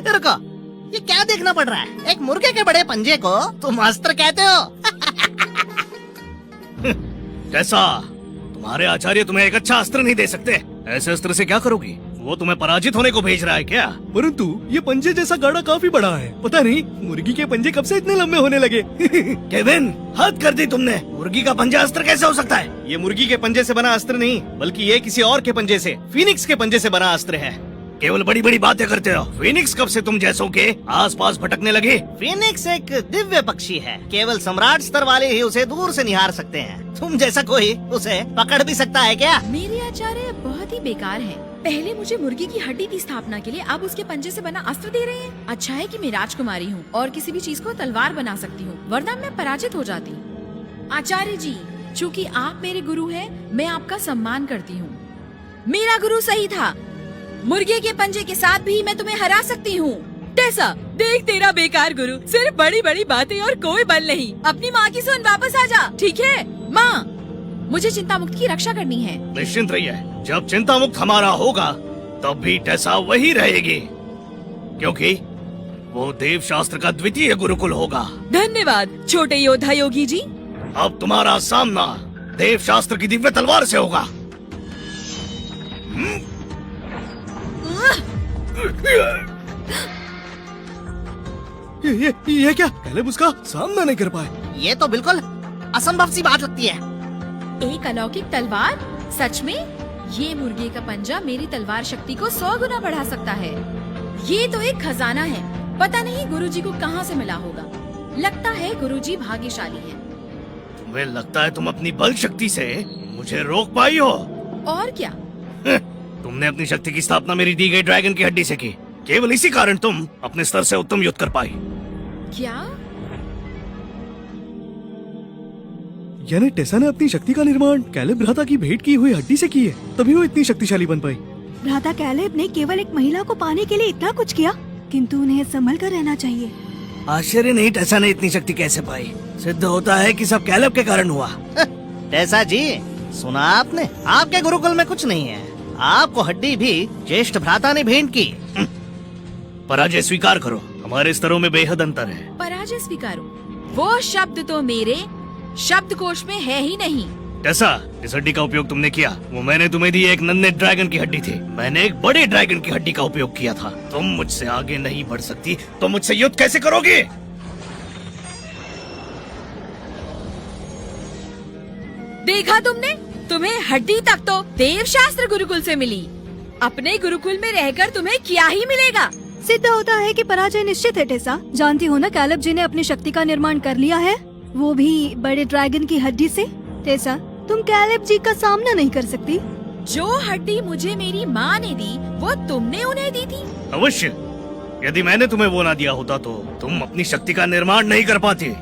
रुको, ये क्या देखना पड़ रहा है? एक मुर्गे के बड़े पंजे को तुम अस्त्र कहते हो? कैसा? तुम्हारे आचार्य तुम्हें एक अच्छा अस्त्र नहीं दे सकते? ऐसे अस्त्र से क्या करोगी? वो तुम्हें पराजित होने को भेज रहा है क्या? परंतु ये पंजे जैसा गाड़ा काफी बड़ा है, पता नहीं मुर्गी के पंजे कब से इतने लंबे होने लगे। केविन, हद कर दी तुमने। मुर्गी का पंजा अस्त्र कैसे हो सकता है? ये मुर्गी के पंजे से बना अस्त्र नहीं, बल्कि ये किसी और के पंजे से, फीनिक्स के पंजे से बना अस्त्र है। केवल बड़ी बड़ी बातें करते हो। फीनिक्स कब से तुम जैसों के आसपास भटकने लगे? फीनिक्स एक दिव्य पक्षी है, केवल सम्राट स्तर वाले ही उसे दूर से निहार सकते हैं। तुम जैसा कोई उसे पकड़ भी सकता है क्या? मेरे आचार्य बहुत ही बेकार हैं। पहले मुझे मुर्गी की हड्डी की स्थापना के लिए अब उसके पंजे से बना अस्त्र दे रहे हैं। अच्छा है कि मैं राजकुमारी हूँ और किसी भी चीज को तलवार बना सकती हूँ, वरना मैं पराजित हो जाती। आचार्य जी, चूँकि आप मेरे गुरु हैं, मैं आपका सम्मान करती हूँ। मेरा गुरु सही था, मुर्गे के पंजे के साथ भी मैं तुम्हें हरा सकती हूँ। टेसा, देख तेरा बेकार गुरु, सिर्फ बड़ी बड़ी बातें और कोई बल नहीं। अपनी माँ की सुन, वापस आ जा, ठीक है? माँ, मुझे चिंता मुक्त की रक्षा करनी है। निश्चिंत रहिए, जब चिंता मुक्त हमारा होगा तब भी टेसा वही रहेगी, क्योंकि वो देव शास्त्र का द्वितीय गुरुकुल होगा। धन्यवाद छोटे योद्धा योगी जी। अब तुम्हारा सामना देव शास्त्र की दिव्य तलवार से होगा। ये क्या? कैलेब उसका सामना नहीं कर पाए। ये तो बिल्कुल असंभव सी बात लगती है। एक अलौकिक तलवार? सच में? ये मुर्गे का पंजा मेरी तलवार शक्ति को 100 गुना बढ़ा सकता है। ये तो एक खजाना है, पता नहीं गुरुजी को कहाँ से मिला होगा। लगता है गुरुजी भाग्यशाली हैं। तुम्हें लगता है तुम अपनी बल शक्ति से मुझे रोक पाई हो? और क्या? तुमने अपनी शक्ति की स्थापना मेरी दी गई ड्रैगन की हड्डी से की। केवल इसी कारण तुम अपने स्तर से उत्तम युद्ध कर पाई। क्या? यानी टेसा ने अपनी शक्ति का निर्माण कैलेब भ्राता की भेंट की हुई हड्डी से की है, तभी वो इतनी शक्तिशाली बन पाई। भ्राता कैलेब ने केवल एक महिला को पाने के लिए इतना कुछ किया, किंतु उन्हें संभल कर रहना चाहिए। आश्चर्य नहीं टेसा ने इतनी शक्ति कैसे पाई। सिद्ध होता है कि सब कैलेब के कारण हुआ। टेसा जी, सुना आपने? आपके गुरुकुल में कुछ नहीं है, आपको हड्डी भी ज्येष्ठ भ्राता ने भेंट की। पराजय स्वीकार करो, हमारे स्तरों में बेहद अंतर है। पराजय स्वीकारो? वो शब्द तो मेरे शब्दकोश में है ही नहीं। टेसा, जिस हड्डी का उपयोग तुमने किया वो मैंने तुम्हें दी एक नन्हे ड्रैगन की हड्डी थी। मैंने एक बड़े ड्रैगन की हड्डी का उपयोग किया था। तुम मुझसे आगे नहीं बढ़ सकती तो मुझसे युद्ध कैसे करोगे? देखा तुमने? तुम्हें हड्डी तक तो देव शास्त्र गुरुकुल से मिली। अपने गुरुकुल में रहकर तुम्हें क्या ही मिलेगा? सिद्ध होता है कि पराजय निश्चित है टेसा। जानती हो ना, कैलेब जी ने अपनी शक्ति का निर्माण कर लिया है, वो भी बड़े ड्रैगन की हड्डी से। टेसा, तुम कैलेब जी का सामना नहीं कर सकती। जो हड्डी मुझे मेरी माँ ने दी वो तुमने उन्हें दी थी। अवश्य, यदि मैंने तुम्हें वो ना दिया होता तो तुम अपनी शक्ति का निर्माण नहीं कर पाती।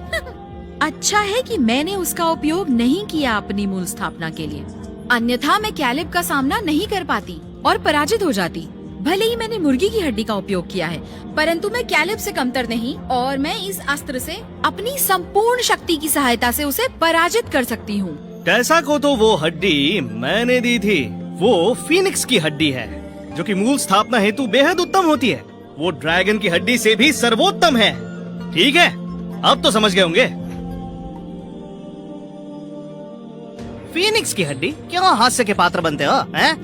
अच्छा है कि मैंने उसका उपयोग नहीं किया अपनी मूल स्थापना के लिए, अन्यथा मैं कैलेब का सामना नहीं कर पाती और पराजित हो जाती। भले ही मैंने मुर्गी की हड्डी का उपयोग किया है, परंतु मैं कैलेब से कमतर नहीं और मैं इस अस्त्र से अपनी संपूर्ण शक्ति की सहायता से उसे पराजित कर सकती हूँ। टेसा को तो वो हड्डी मैंने दी थी। वो फीनिक्स की हड्डी है, जो कि मूल स्थापना हेतु बेहद उत्तम होती है। वो ड्रैगन की हड्डी से भी सर्वोत्तम है। ठीक है, अब तो समझ गए होंगे। फीनिक्स की हड्डी? क्यों हास्य के पात्र बनते हो, हैं?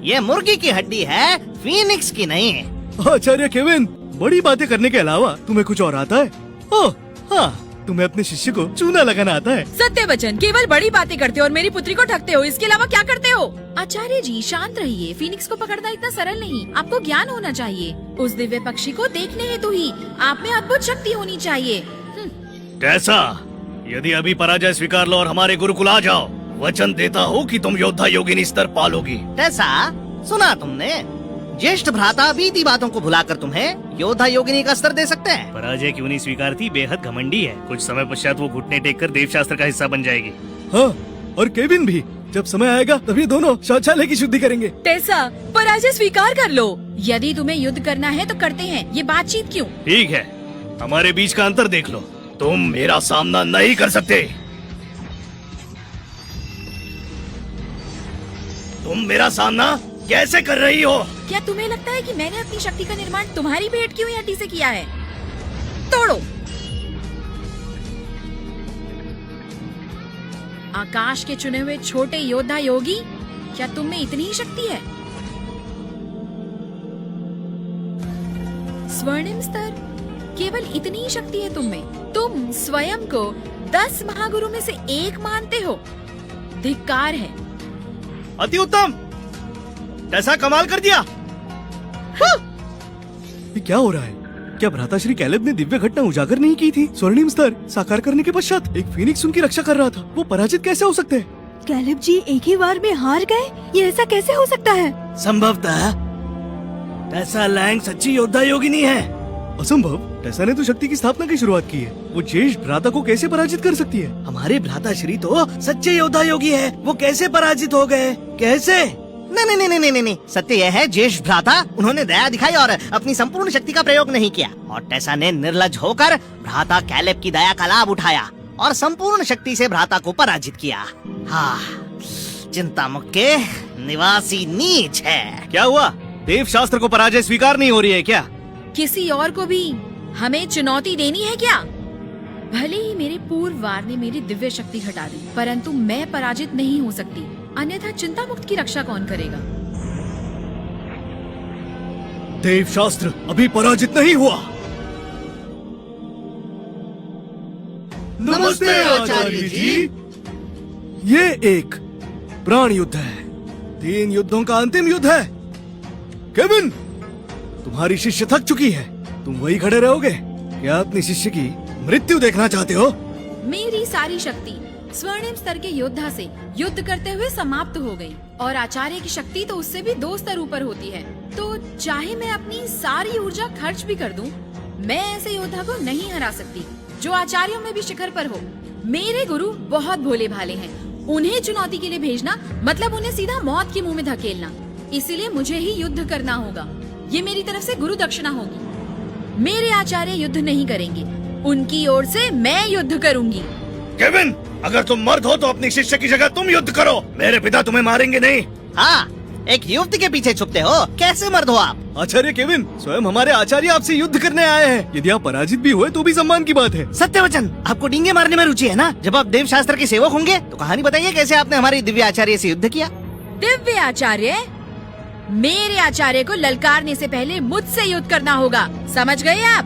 ये मुर्गी की हड्डी है, फीनिक्स की नहीं। आचार्य केविन, बड़ी बातें करने के अलावा तुम्हें कुछ और आता है? ओह हाँ, तुम्हें अपने शिष्य को चूना लगाना आता है। सत्य वचन, केवल बड़ी बातें करते हो और मेरी पुत्री को ठगते हो, इसके अलावा क्या करते हो? आचार्य जी शांत रहिए, फीनिक्स को पकड़ना इतना सरल नहीं, आपको ज्ञान होना चाहिए। उस दिव्य पक्षी को देखने हेतु ही आप में अद्भुत शक्ति होनी चाहिए। कैसा? यदि अभी पराजय स्वीकार लो और हमारे गुरुकुल आ जाओ, वचन देता हूँ कि तुम योद्धा योगिनी स्तर पालोगी। टेसा, सुना तुमने? ज्येष्ठ भ्राता बीती बातों को भुलाकर तुम्हें योद्धा योगिनी का स्तर दे सकते हैं। पराजय क्यों नहीं स्वीकारती? बेहद घमंडी है। कुछ समय पश्चात वो घुटने टेक कर देवशास्त्र का हिस्सा बन जाएगी। हाँ, और केविन भी। जब समय आएगा तब ये दोनों शौचालय की शुद्धि करेंगे। टेसा, पराजय स्वीकार कर लो। यदि तुम्हें युद्ध करना है तो करते हैं, ये बातचीत क्यों? ठीक है, हमारे बीच का अंतर देख लो। तुम मेरा सामना नहीं कर सकते। तुम मेरा सामना कैसे कर रही हो? क्या तुम्हें लगता है कि मैंने अपनी शक्ति का निर्माण तुम्हारी भेंट की हुई हड्डी से किया है? तोड़ो। आकाश के चुने हुए छोटे योद्धा योगी, क्या तुम में इतनी ही शक्ति है? स्वर्णिम स्तर, केवल इतनी ही शक्ति है तुम में? तुम स्वयं को 10 महागुरु में से एक मानते हो? धिक्कार है। अति उत्तम, कैसा कमाल कर दिया। ये क्या हो रहा है? क्या भ्राताश्री कैलेब ने दिव्य घटना उजागर नहीं की थी? स्वर्णिम स्तर साकार करने के पश्चात एक फीनिक्स उनकी रक्षा कर रहा था, वो पराजित कैसे हो सकते हैं? कैलेब जी एक ही बार में हार गए, ये ऐसा कैसे हो सकता है? संभवतः टेसा लैंग सच्ची योद्धा योगिनी है। असंभव, टेसा ने तो शक्ति की स्थापना की शुरुआत की है, वो ज्येष्ठ भ्राता को कैसे पराजित कर सकती है? हमारे भ्राताश्री तो सच्चे योद्धा योगी है, वो कैसे पराजित हो गए? कैसे? नहीं, सत्य यह है ज्येष्ठ भ्राता उन्होंने दया दिखाई और अपनी संपूर्ण शक्ति का प्रयोग नहीं किया, और टेसा ने निर्लज होकर भ्राता कैलेब की दया का लाभ उठाया और संपूर्ण शक्ति से भ्राता को पराजित किया। हाँ, चिंतामुक्त के निवासी नीच है। क्या हुआ? देव शास्त्र को पराजय स्वीकार नहीं हो रही है क्या? किसी और को भी हमें चुनौती देनी है क्या? भले ही मेरे पूर्ववार ने मेरी दिव्य शक्ति घटा दी, परंतु मैं पराजित नहीं हो सकती, अन्यथा चिंता मुक्त की रक्षा कौन करेगा? देव शास्त्र अभी पराजित नहीं हुआ। नमस्ते आचार्य जी। ये एक प्राण युद्ध है, 3 युद्धों का अंतिम युद्ध है। केविन, तुम्हारी शिष्य थक चुकी है, तुम वही खड़े रहोगे? क्या अपनी शिष्य की मृत्यु देखना चाहते हो? मेरी सारी शक्ति स्वर्णिम स्तर के योद्धा से युद्ध करते हुए समाप्त हो गई, और आचार्य की शक्ति तो उससे भी 2 स्तर ऊपर होती है। तो चाहे मैं अपनी सारी ऊर्जा खर्च भी कर दूं, मैं ऐसे योद्धा को नहीं हरा सकती जो आचार्यों में भी शिखर पर हो। मेरे गुरु बहुत भोले भाले हैं, उन्हें चुनौती के लिए भेजना मतलब उन्हें सीधा मौत के मुंह में धकेलना। इसीलिए मुझे ही युद्ध करना होगा, ये मेरी तरफ से गुरु दक्षिणा होगी। मेरे आचार्य युद्ध नहीं करेंगे, उनकी ओर से मैं युद्ध करूंगी। केविन, अगर तुम मर्द हो तो अपनी शिष्य की जगह तुम युद्ध करो, मेरे पिता तुम्हें मारेंगे नहीं। हाँ, एक युवती के पीछे छुपते हो, कैसे मर्द हो आप? आचार्य केविन, स्वयं हमारे आचार्य आपसे युद्ध करने आए हैं। यदि आप पराजित भी हुए तो भी सम्मान की बात है। सत्यवचन, आपको डींगे मारने में रुचि है ना? जब आप देव शास्त्र के सेवक होंगे तो कहानी बताइए कैसे आपने हमारी दिव्य आचार्य से युद्ध किया। दिव्य आचार्य? मेरे आचार्य को ललकारने से पहले मुझसे युद्ध करना होगा, समझ गए आप?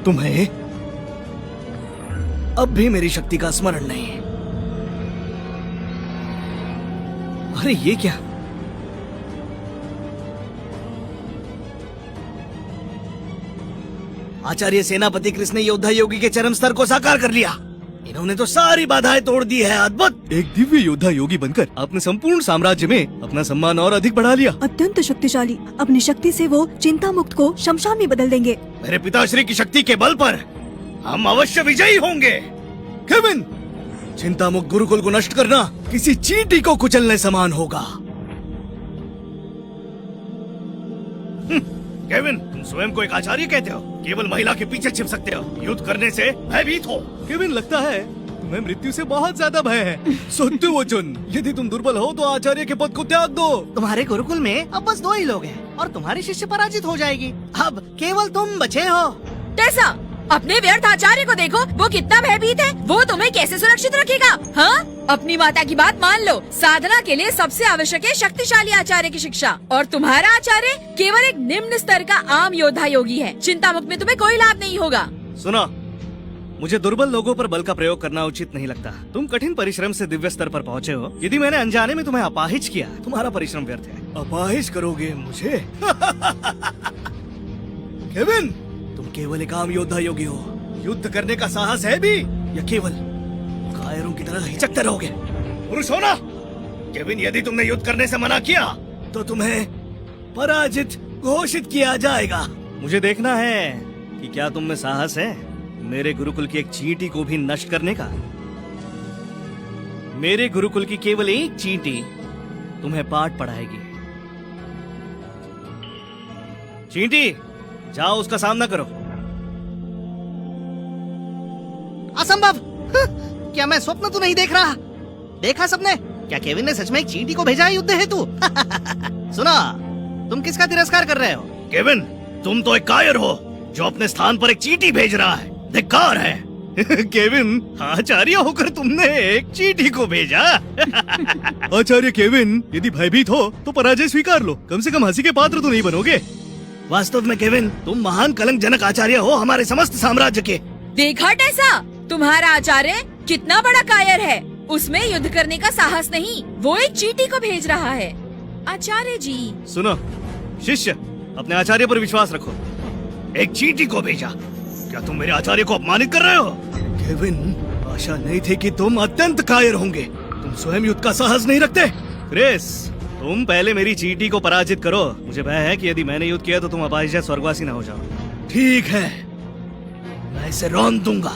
तुम्हें अब भी मेरी शक्ति का स्मरण नहीं। अरे ये क्या? आचार्य सेनापति कृष्ण ने योद्धा योगी के चरम स्तर को साकार कर लिया। इन्होंने तो सारी बाधाएं तोड़ दी है। अद्भुत। एक दिव्य योद्धा योगी बनकर आपने संपूर्ण साम्राज्य में अपना सम्मान और अधिक बढ़ा लिया। अत्यंत शक्तिशाली, अपनी शक्ति से वो चिंता मुक्त को शमशान में बदल देंगे। मेरे पिताश्री की शक्ति के बल पर हम अवश्य विजयी होंगे। केविन, चिंता मुक्त गुरुकुल को नष्ट करना किसी चींटी को कुचलने समान होगा। केविन, तुम स्वयं को एक आचार्य कहते हो, केवल महिला के पीछे छिप सकते हो, युद्ध करने से भयभीत हो। केविन, लगता है तुम्हें मृत्यु से बहुत ज्यादा भय है। सत्यवचन, यदि तुम दुर्बल हो तो आचार्य के पद को त्याग दो। तुम्हारे गुरुकुल में अब बस 2 ही लोग हैं और तुम्हारी शिष्य पराजित हो जाएगी। अब केवल तुम बचे हो। टेसा, अपने व्यर्थ आचार्य को देखो, वो कितना भयभीत है। वो तुम्हें कैसे सुरक्षित रखेगा? हाँ, अपनी माता की बात मान लो। साधना के लिए सबसे आवश्यक है शक्तिशाली आचार्य की शिक्षा, और तुम्हारा आचार्य केवल एक निम्न स्तर का आम योद्धा योगी है। चिंता मुक्त में तुम्हें कोई लाभ नहीं होगा। सुनो, मुझे दुर्बल लोगों पर बल का प्रयोग करना उचित नहीं लगता। तुम कठिन परिश्रम से दिव्य स्तर पर पहुँचे हो। यदि मैंने अनजाने में तुम्हें अपाहिज किया, तुम्हारा परिश्रम व्यर्थ है। अपाहिज करोगे मुझे? केविन, तुम केवल एक आम योद्धा योगी हो। युद्ध करने का साहस है भी या केवल कायरों की तरह हिचकते रहोगे? पुरुष हो ना? केविन, यदि तुमने युद्ध करने से मना किया तो तुम्हें पराजित घोषित किया जाएगा। मुझे देखना है कि क्या तुम में साहस है मेरे गुरुकुल की एक चींटी को भी नष्ट करने का। मेरे गुरुकुल की केवल एक चींटी तुम्हें पाठ पढ़ाएगी। चींटी, जाओ उसका सामना करो। असंभव। क्या मैं स्वप्न तो नहीं देख रहा? देखा सबने, क्या केविन ने सच में एक चींटी को भेजा है युद्ध हेतु? सुनो, तुम किसका तिरस्कार कर रहे हो? केविन, तुम तो एक कायर हो जो अपने स्थान पर एक चींटी भेज रहा है। धिक्कार है। केविन, आचार्य होकर तुमने एक चींटी को भेजा। आचार्य केविन, यदि भयभीत हो तो पराजय स्वीकार लो, कम से कम हंसी के पात्र तो नहीं बनोगे। वास्तव में केविन, तुम महान कलंकजनक आचार्य हो हमारे समस्त साम्राज्य के। देखा टेसा, तुम्हारा आचार्य कितना बड़ा कायर है। उसमें युद्ध करने का साहस नहीं, वो एक चींटी को भेज रहा है। आचार्य जी। सुनो शिष्य, अपने आचार्य पर विश्वास रखो। एक चींटी को भेजा? क्या तुम मेरे आचार्य को अपमानित कर रहे हो? केविन, आशा नहीं थी कि तुम अत्यंत कायर होंगे। तुम स्वयं युद्ध का साहस नहीं रखते। क्रिस, तुम पहले मेरी चींटी को पराजित करो। मुझे भय है कि यदि मैंने युद्ध किया तो तुम अपाहिज स्वर्गवासी न हो जाओ। ठीक है, मैं इसे रौंद दूंगा,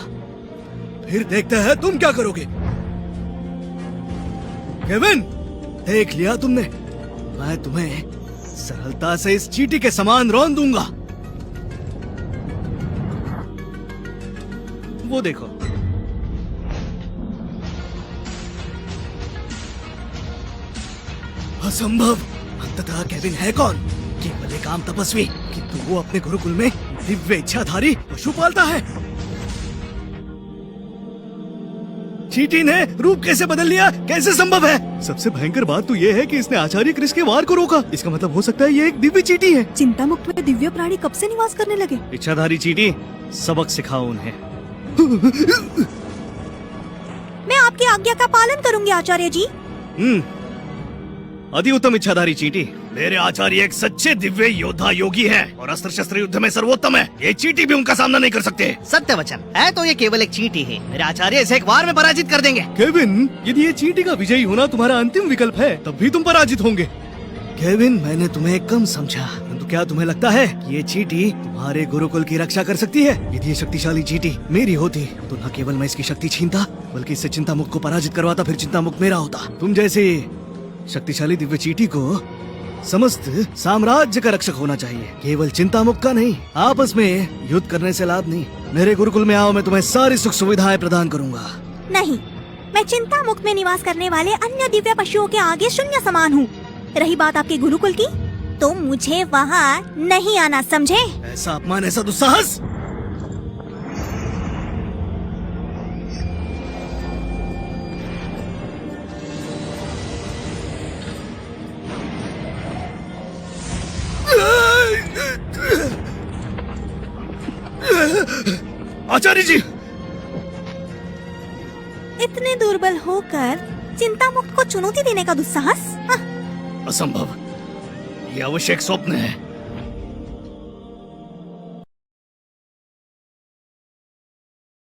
फिर देखते हैं तुम क्या करोगे। केविन, देख लिया तुमने, मैं तुम्हें सरलता से इस चींटी के समान रौंद दूंगा। वो देखो, असंभव। अंततः केविन है कौन? केवल एक आम तपस्वी, किंतु वो अपने गुरुकुल में दिव्य इच्छाधारी पशु पालता है। चींटी ने रूप कैसे बदल लिया? कैसे संभव है? सबसे भयंकर बात तो ये है कि इसने आचार्य क्रिस के वार को रोका। इसका मतलब हो सकता है ये एक दिव्य चींटी है। चिंता मुक्त में दिव्य प्राणी कब से निवास करने लगे? इच्छाधारी चींटी, सबक सिखाओ उन्हें। मैं आपकी आज्ञा का पालन करूंगी आचार्य जी। अति उत्तम इच्छाधारी चींटी। मेरे आचार्य एक सच्चे दिव्य योद्धा योगी हैं और अस्त्र शस्त्र युद्ध में सर्वोत्तम है। ये चींटी भी उनका सामना नहीं कर सकते। सत्य वचन है तो ये केवल एक चींटी है। मेरे आचार्य इसे एक वार में पराजित कर देंगे। केविन, यदि ये चींटी का विजयी होना तुम्हारा अंतिम विकल्प है, तब भी तुम पराजित होंगे। केविन, मैंने तुम्हें कम समझा, परंतु क्या तुम्हें लगता है कि ये चींटी तुम्हारे गुरुकुल की रक्षा कर सकती है? यदि ये शक्तिशाली चींटी मेरी होती तो न केवल मैं इसकी शक्ति छीनता, बल्कि इससे चिंता मुक्त को पराजित करवाता, फिर चिंता मुक्त मेरा होता। तुम जैसे शक्तिशाली दिव्य चींटी को समस्त साम्राज्य का रक्षक होना चाहिए, केवल चिंता मुक्त का नहीं। आपस में युद्ध करने से लाभ नहीं। मेरे गुरुकुल में आओ, मैं तुम्हें सारी सुख सुविधाएं प्रदान करूंगा। नहीं, मैं चिंता मुक्त में निवास करने वाले अन्य दिव्य पशुओं के आगे शून्य समान हूँ। रही बात आपके गुरुकुल की, तो मुझे वहाँ नहीं आना, समझे? ऐसा अपमान, ऐसा दुस्साहस! आचार्य जी! इतने दुर्बल होकर चिंता मुक्त को चुनौती देने का दुस्साहस? असंभव, ये अवश्य एक स्वप्न है।